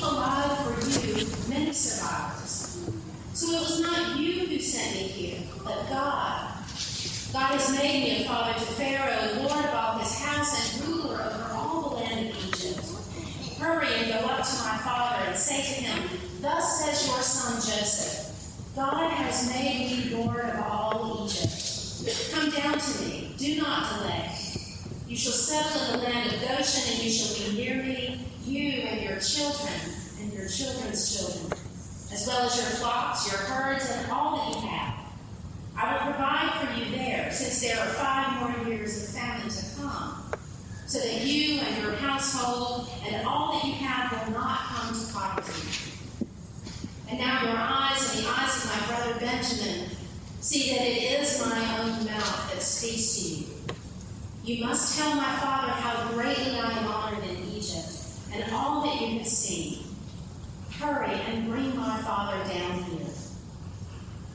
keep alive for you many survivors. So it was not you who sent me here, but God. God has made me a father to Pharaoh, Lord of all his house, and ruler over all the land of Egypt. Hurry and go up to my father and say to him, Thus says your son Joseph, God has made me Lord of all Egypt. Come down to me, do not delay. You shall settle in the land of Goshen, and you shall be near me, you and your children and your children's children, as well as your flocks, your herds, and all that you have. I will provide for you there, since there are 5 more years of famine to come, so that you and your household and all that you have will not come to poverty. And now your eyes and the eyes of my brother Benjamin see that it is my own mouth that speaks to you. You must tell my father how greatly I am honored in Egypt, and all that you have seen. Hurry and bring my father down here.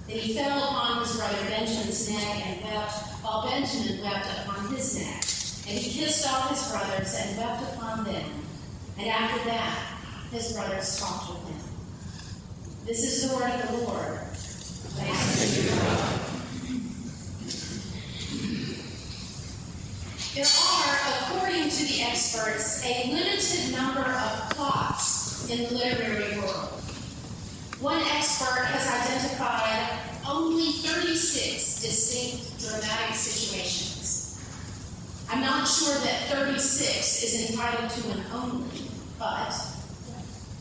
Then he fell upon his brother Benjamin's neck and wept, while Benjamin wept upon his neck. And he kissed all his brothers and wept upon them. And after that, his brothers talked with him. This is the word of the Lord. Thanks be to God. There are, according to the experts, a limited number of plots in the literary world. One expert has identified only 36 distinct dramatic situations. I'm not sure that 36 is entitled to an only, but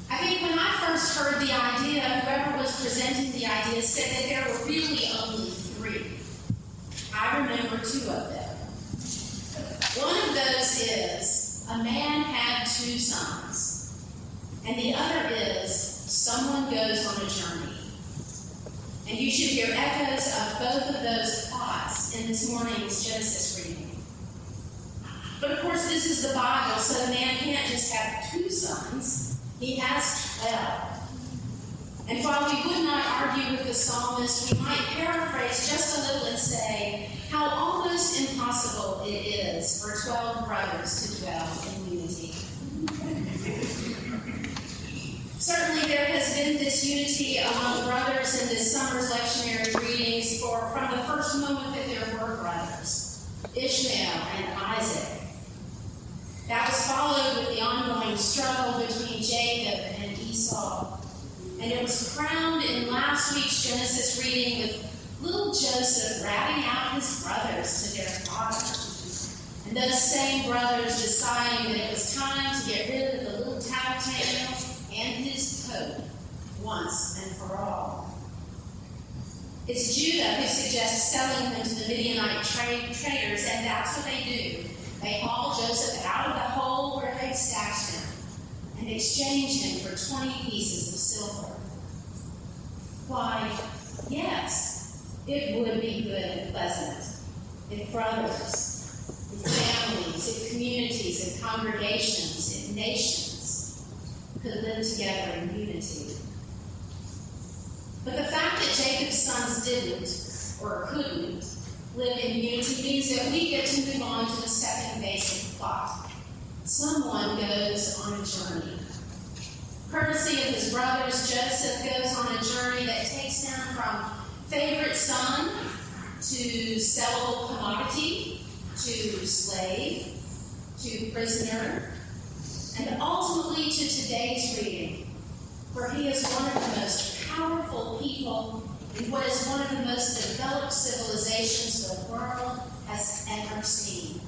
I think when I first heard the idea, whoever was presenting the idea said that there were really only 3. I remember 2 of them. One of those is a man had 2 sons, and the other is someone goes on a journey. And you should hear echoes of both of those plots in this morning's Genesis reading. But of course, this is the Bible, so the man can't just have 2 sons. He has 12. And while we would not argue with the psalmist, we might paraphrase just a little and say how almost impossible it is for 12 brothers to dwell in unity. Certainly there has been this unity among brothers in this summer's lectionary readings from the first moment that there were brothers, Ishmael and Isaac. That was followed with the ongoing struggle between Jacob and Esau. And it was crowned in last week's Genesis reading with little Joseph ratting out his brothers to their father. And those same brothers deciding that it was time to get rid of the little tattletale and his coat once and for all. It's Judah who suggests selling them to the Midianite traders, and that's what they do. They haul Joseph out of the hole where they stashed him and exchange him for 20 pieces of silver. Why, yes, it would be good and pleasant if brothers, if families, if communities, if congregations, if nations could live together in unity. But the fact that Jacob's sons didn't, or couldn't, live in unity means that we get to move on to the second basic plot. Someone goes on a journey. Courtesy of his brothers, Joseph goes on a journey that takes him from favorite son to sellable commodity, to slave, to prisoner, and ultimately to today's reading, where he is one of the most powerful people in what is one of the most developed civilizations the world has ever seen.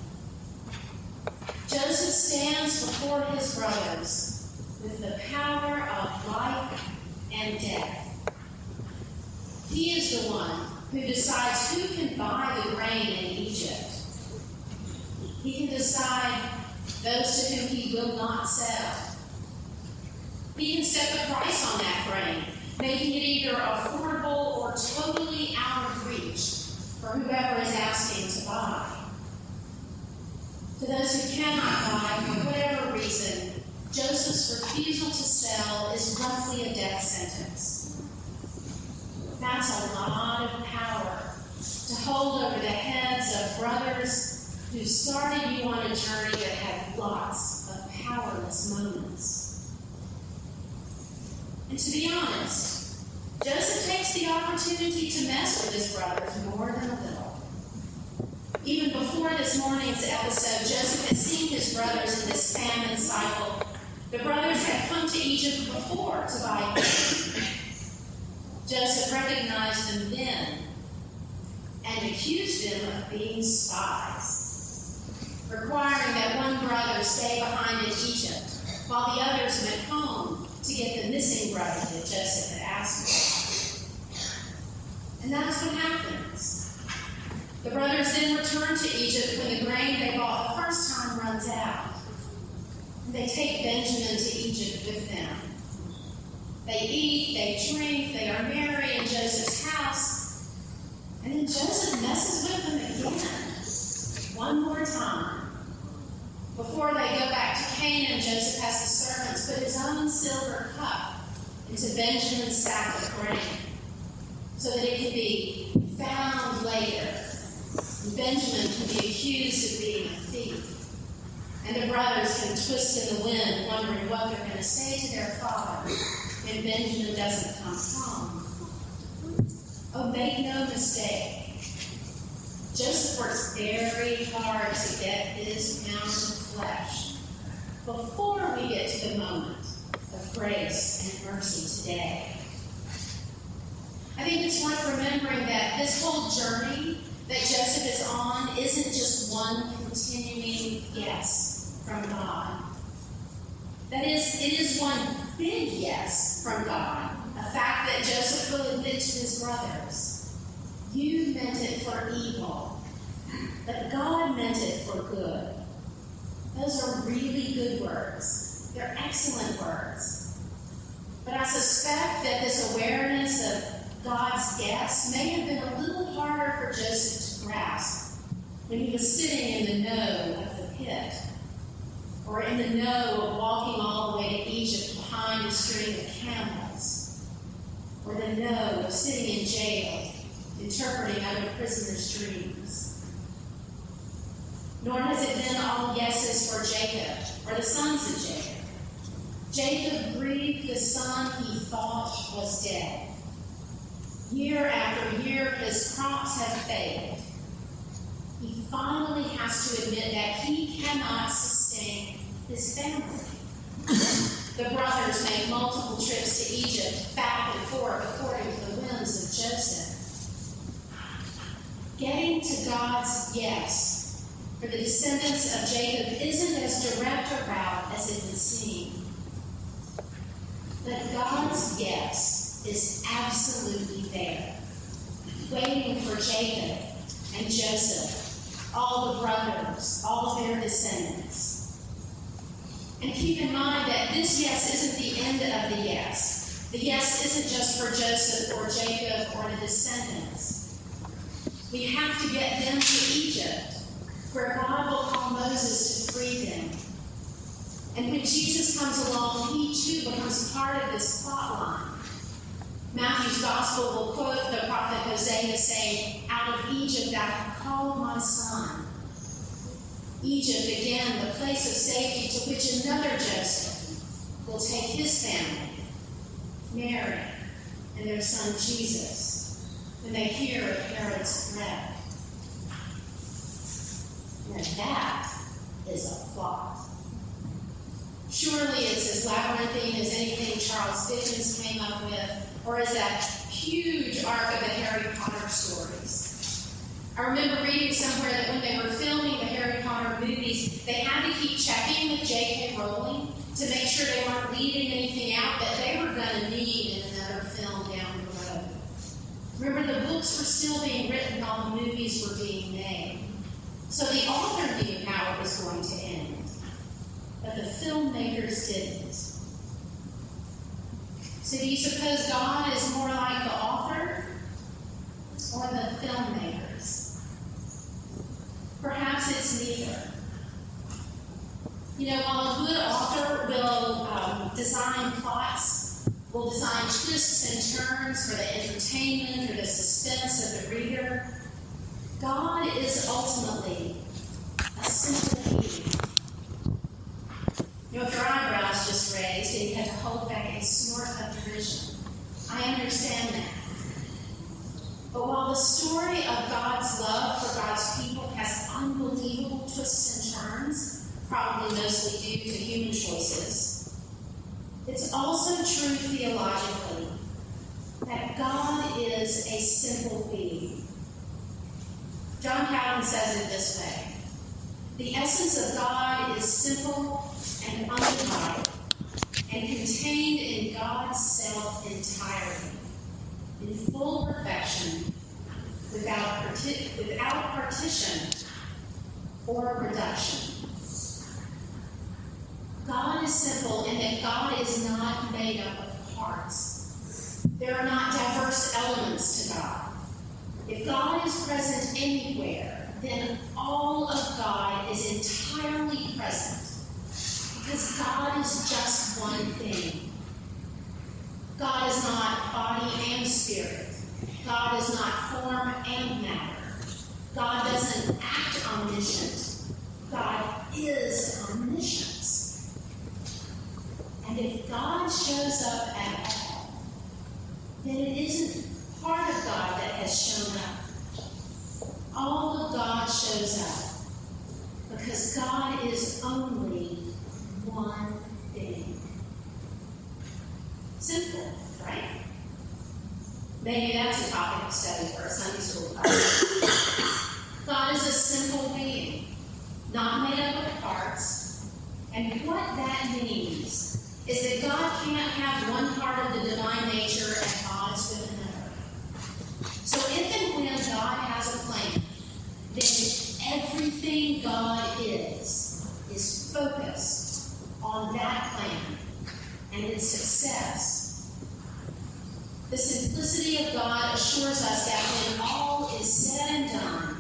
Joseph stands before his brothers with the power of life and death. He is the one who decides who can buy the grain in Egypt. He can decide those to whom he will not sell. He can set the price on that grain, making it either affordable or totally out of reach for whoever is asking to buy. To those who cannot buy, for whatever reason, Joseph's refusal to sell is roughly a death sentence. That's a lot of power to hold over the heads of brothers who started you on a journey that had lots of powerless moments. And to be honest, Joseph takes the opportunity to mess with his brothers more than a little. Even before this morning's episode, Joseph had seen his brothers in this famine cycle. The brothers had come to Egypt before to buy food. Joseph recognized them then and accused them of being spies, requiring that one brother stay behind in Egypt while the others went home to get the missing brother that Joseph had asked for. And that's what happens. The brothers then return to Egypt when the grain they bought the first time runs out. They take Benjamin to Egypt with them. They eat, they drink, they are merry in Joseph's house. And then Joseph messes with them again, one more time. Before they go back to Canaan, Joseph has the servants put his own silver cup into Benjamin's sack of grain so that it can be found later. And Benjamin can be accused of being a thief. And the brothers can twist in the wind, wondering what they're going to say to their father when Benjamin doesn't come home. Oh, make no mistake. Joseph works very hard to get his pound of flesh before we get to the moment of grace and mercy today. I think it's worth remembering that this whole journey that Joseph is on isn't just one continuing yes from God. That is, it is one big yes from God, a fact that Joseph will admit to his brothers. You meant it for evil, but God meant it for good. Those are really good words. They're excellent words. But I suspect that this awareness of God's yes may have been a little harder for Joseph to grasp when he was sitting in the know of the pit, or in the know of walking all the way to Egypt behind a string of camels, or the know of sitting in jail interpreting other prisoners' dreams. Nor has it been all yeses for Jacob, or the sons of Jacob. Jacob grieved the son he thought was dead. Year after year, his crops have failed. He finally has to admit that he cannot sustain his family. The brothers make multiple trips to Egypt, back and forth according to the whims of Joseph. Getting to God's yes for the descendants of Jacob isn't as direct a route as it would seem. But God's yes is absolutely there, waiting for Jacob and Joseph, all the brothers, all their descendants. And keep in mind that this yes isn't the end of the yes. The yes isn't just for Joseph or Jacob or the descendants. We have to get them to Egypt, where God will call Moses to free them. And when Jesus comes along, he too becomes part of this plot line. Matthew's gospel will quote the prophet Hosea saying, "Out of Egypt I have called my son." Egypt, again, the place of safety to which another Joseph will take his family, Mary, and their son Jesus, when they hear of Herod's threat. Now that is a plot. Surely it's as labyrinthine as anything Charles Dickens came up with, or as that huge arc of the Harry Potter stories. I remember reading somewhere that when they were filming the Harry Potter movies, they had to keep checking with J.K. Rowling to make sure they weren't leaving anything out that they were going to need in another film down the road. Remember, the books were still being written while the movies were being made. So the author knew how it was going to end, but the filmmakers didn't. So do you suppose God is more like the author or the filmmakers? Perhaps it's neither. You know, while a good author will design plots, will design twists and turns for the entertainment or the suspense of the reader, God is ultimately a simple being. You know, if your eyebrows just raised and you had to hold back a snort of provision. I understand that. But while the story of God's love for God's people has unbelievable twists and turns, probably mostly due to human choices, it's also true theologically that God is a simple being. John Calvin says it this way: the essence of God is simple and undivided, and contained in God's self entirely, in full perfection, without partition or reduction. God is simple in that God is not made up of parts. There are not diverse elements to God. If God is present anywhere, then all of God is entirely present, because God is just one thing. God is not body and spirit. God is not form and matter. God doesn't act omniscient. God is omniscience. And if God shows up at all, then it isn't part of God that has shown up. All of God shows up because God is only one thing. Simple, right? Maybe that's a topic of study for a Sunday school class. God is a simple being, not made up of parts. And what that means is that God can't have one part of the divine nature at odds with another. So if and when God has a plan, then everything God is focused on that plan and its success. The simplicity of God assures us that when all is said and done,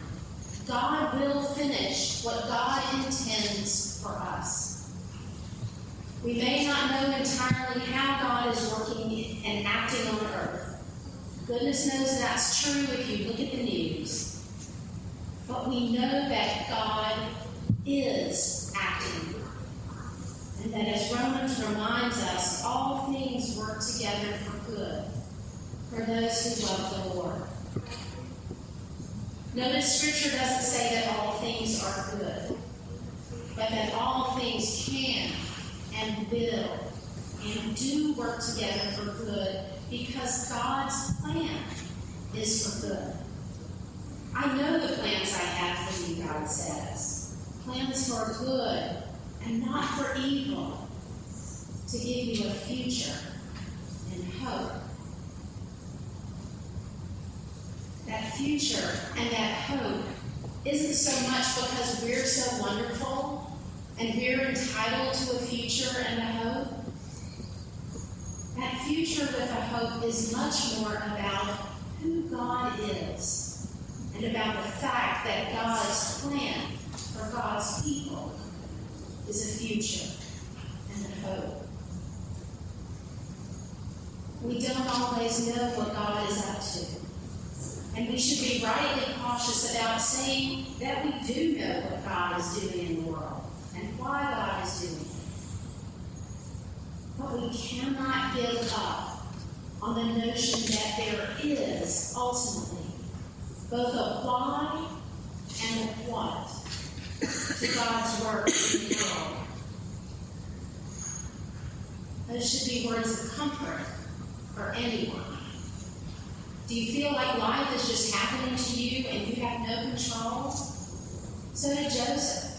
God will finish what God intends for us. We may not know entirely how God is working and acting on earth. Goodness knows that's true if you look at the news. But we know that God is acting. And that, as Romans reminds us, all things work together for good for those who love the Lord. Notice Scripture doesn't say that all things are good, but that all things can and will and do work together for good because God's plan is for good. I know the plans I have for you, God says. Plans for good and not for evil, to give you a future and hope. That future and that hope isn't so much because we're so wonderful and we're entitled to a future and a hope. That future with a hope is much more about who God is and about the fact that God's plan for God's people is a future and a hope. We don't always know what God is up to. And we should be rightly cautious about saying that we do know what God is doing in the world and why God is doing it. But we cannot give up on the notion that there is, ultimately, both a why and a what to God's work in the world. Those should be words of comfort for anyone. Do you feel like life is just happening to you and you have no control? So did Joseph.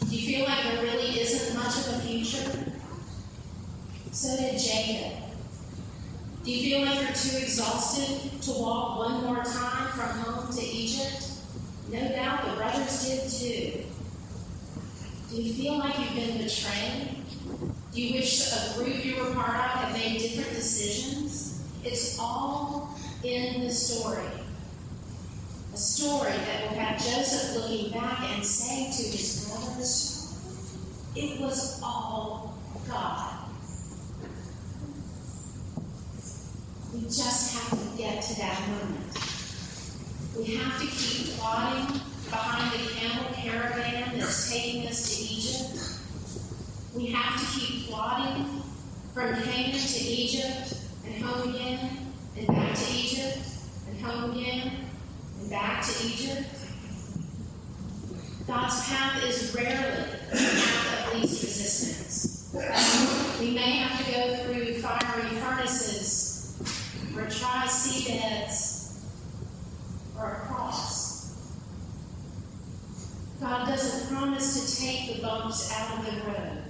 Do you feel like there really isn't much of a future? So did Jacob. Do you feel like you're too exhausted to walk one more time from home to Egypt? No doubt the brothers did too. Do you feel like you've been betrayed? Do you wish a group you were part of had made different decisions? It's all in the story. A story that will have Joseph looking back and saying to his brothers, it was all God. We just have to get to that moment. We have to keep plodding behind the camel caravan that's taking us to Egypt. We have to keep plodding From Canaan to Egypt and home again, and back to Egypt, and home again, and back to Egypt. God's path is rarely the path of least resistance. We may have to go through fiery furnaces, or try seabeds, or a cross. God doesn't promise to take the bumps out of the road,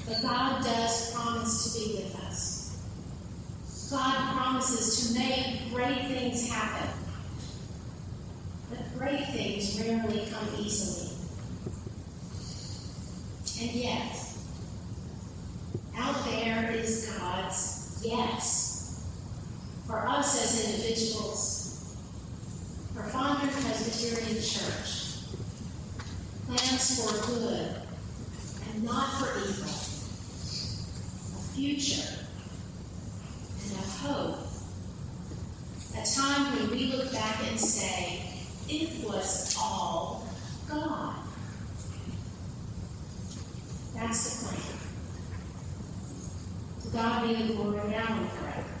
but God does promise to be with us. God promises to make great things happen, but great things rarely come easily. And yet, out there is God's yes. For us as individuals, for Fondren Presbyterian Church, plans for good and not for evil, a future and a hope, a time when we look back and say, it was all God. That's the plan. To God be the glory now and forever.